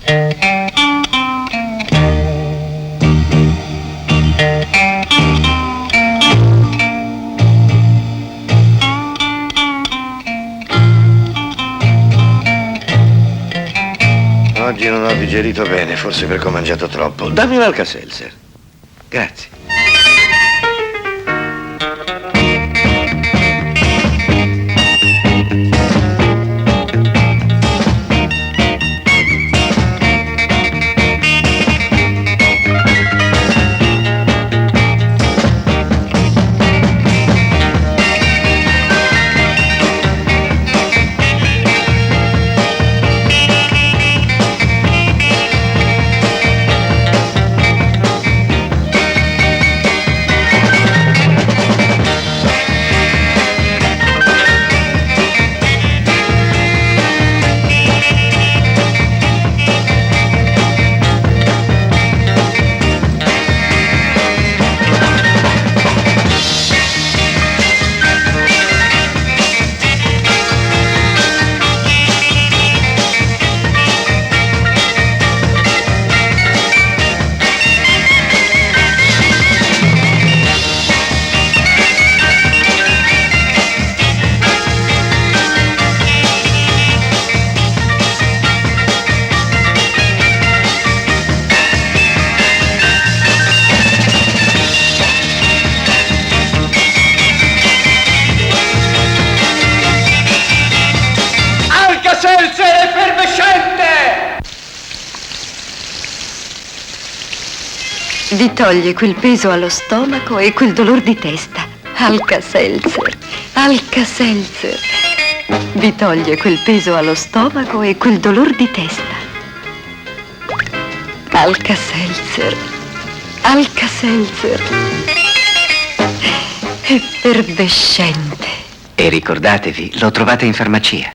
Oggi non ho digerito bene, forse perché ho mangiato troppo. Dammi un Alka-Seltzer. Grazie. Vi toglie quel peso allo stomaco e quel dolor di testa. Alka-Seltzer, Alka-Seltzer. Vi toglie quel peso allo stomaco e quel dolor di testa. Alka-Seltzer, Alka-Seltzer. Effervescente. E ricordatevi, lo trovate in farmacia.